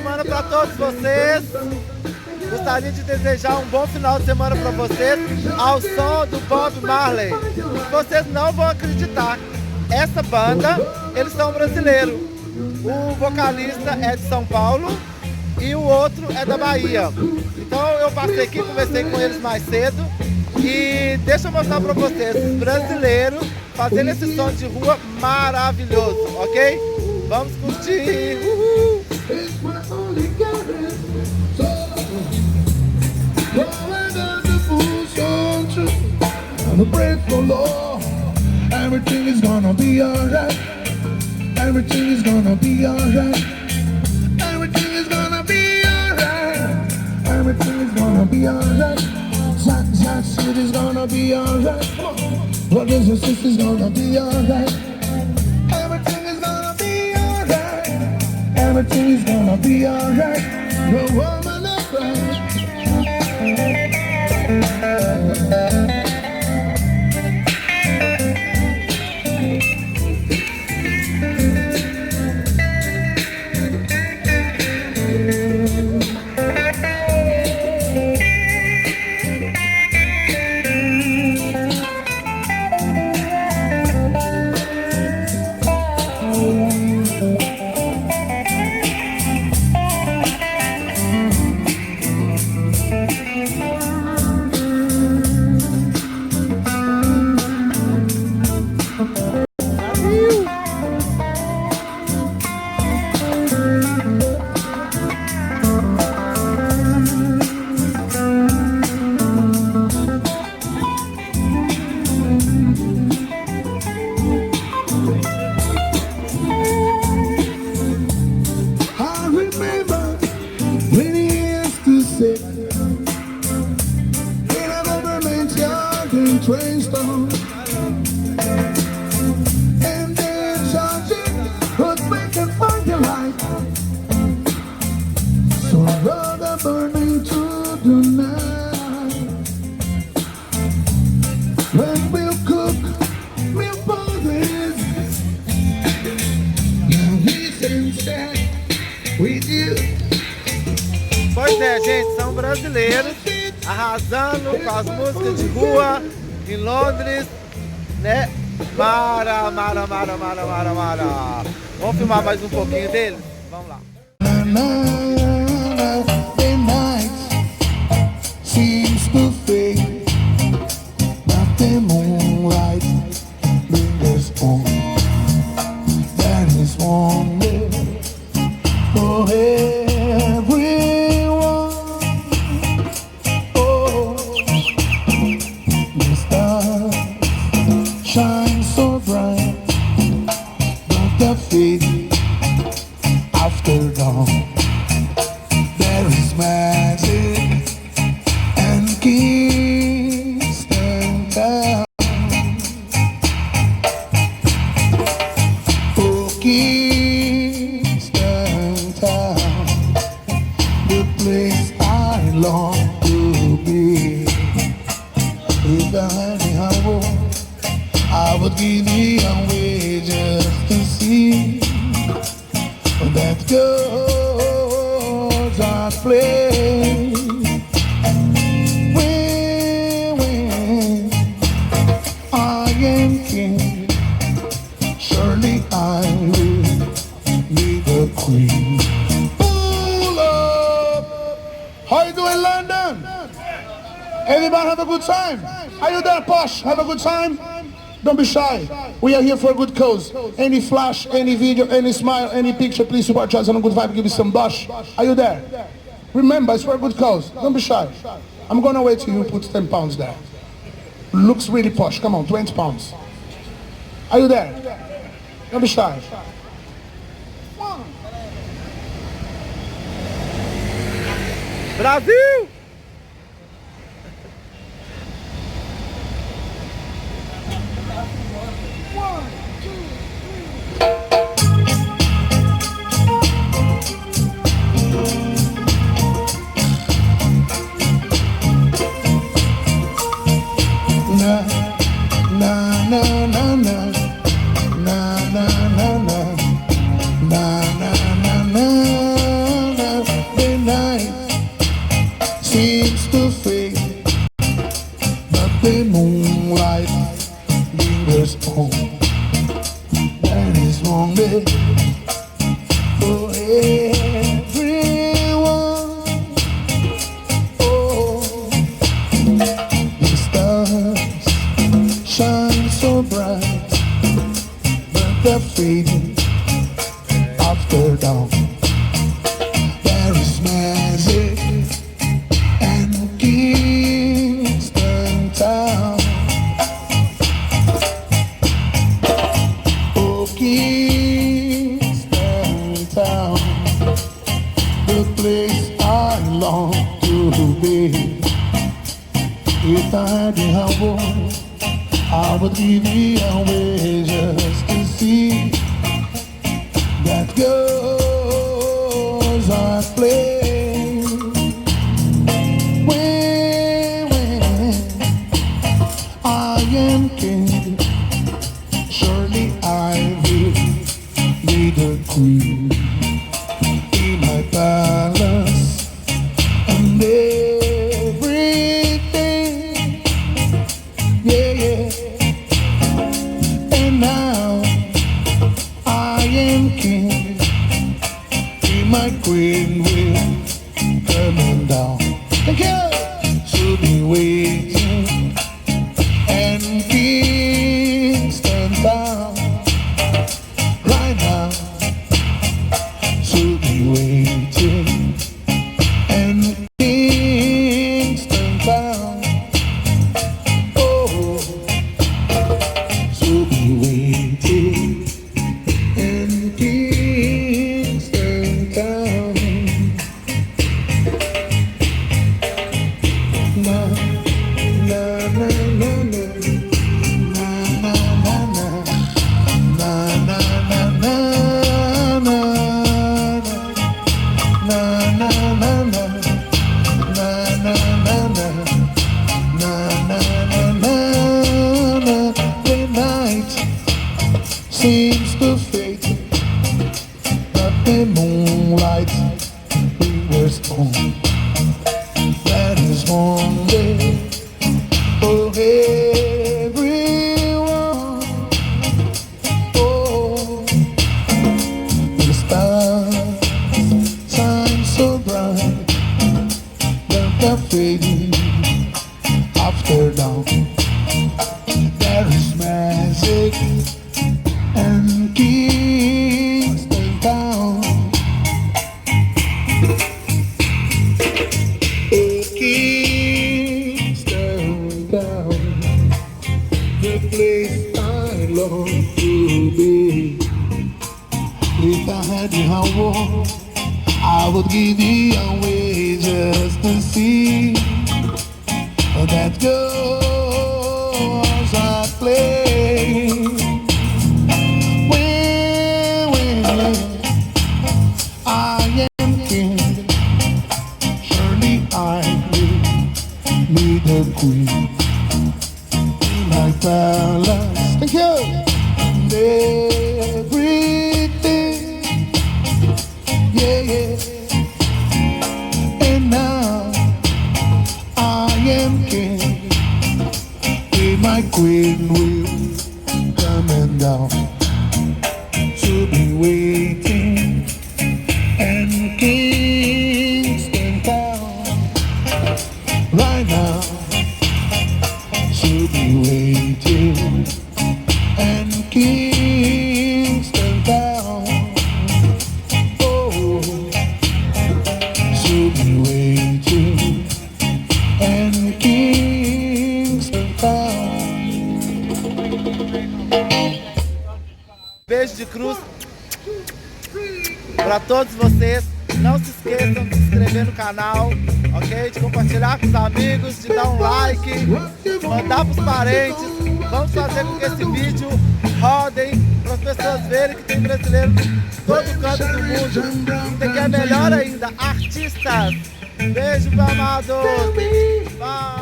semana para todos vocês. Gostaria de desejar um bom final de semana para vocês ao som do Bob Marley. Vocês não vão acreditar, essa banda, eles são brasileiros. O vocalista é de São Paulo e o outro é da Bahia. Então eu passei aqui, conversei com eles mais cedo e deixa eu mostrar para vocês, brasileiros fazendo esse som de rua maravilhoso, ok? Vamos curtir! Uhul. Everything is gonna be alright. Everything is gonna be alright. Everything is gonna be alright. Everything is gonna be alright. That shit is gonna be alright. Brothers and sisters gonna be alright. Everything is gonna be alright. Everything is gonna be alright. No woman of right. Pois é, gente, são brasileiros arrasando com as músicas de rua em Londres, né? Mara. Vamos filmar mais um pouquinho deles? Vamos lá. The night seems to fade, but the moonlight lingers on. There is wonder for everyone. Oh, the stars shine so bright, but they fade after dawn. There is magic and kiss and tell. Oh, kiss and tell. The place I long to be. If I had a hour, I would give me away just to see that girls are playing. When I am king, surely I will be the queen. Pull up. How you doing, London? Everybody have a good time? Are you there, Posh? Have a good time? Don't be shy. We are here for a good cause. Any flash, any video, any smile, any picture, please support us on a good vibe. Give me some bush. Are you there? Remember, it's for a good cause. Don't be shy. I'm gonna wait till you put 10 pounds there. Looks really posh. Come on, 20 pounds. Are you there? Don't be shy. Brasil! for everyone. Oh, the stars shine so bright, but they're fading after dawn. There is magic and Kingston town. Oh, Kingston town, the place I long to be. If I had the humble, I would give me away just to see that girls are playing. When I am king, surely I will be the queen in my palace and everything. Yeah, yeah. And now I am king, my queen will coming down. Thank you. She'll be waiting and Kingston bound right now. She'll be waiting and Kingston bound. Oh, she'll be waiting and Kingston town. Na na na na na na na na na na na the night seems to fade, but the moonlight lingers on. That is one day for everyone. Oh, the stars shine so bright, but they're fading after dawn. There is magic and Kingston town. Oh, Kingston town, the place I long to be. If I had the power, I would give you away just to see that girls are playing. When I am king, surely I will be the queen in my palace. Thank you. And everything, yeah, yeah. And now I am king, and my queen will coming down. She'll be waiting and Kingston town right now. She'll be waiting and Kingston town. Oh, she'll be waiting and Kingston town. Beijo de cruz para todos vocês. Não se esqueçam de se inscrever no canal, ok? De compartilhar com os amigos, de dar um like, mandar para os parentes. Vamos fazer com que esse vídeo rodem para as pessoas verem que tem brasileiro em todo canto do mundo. Você quer melhor ainda, artistas. Beijo, meu amado. Bye.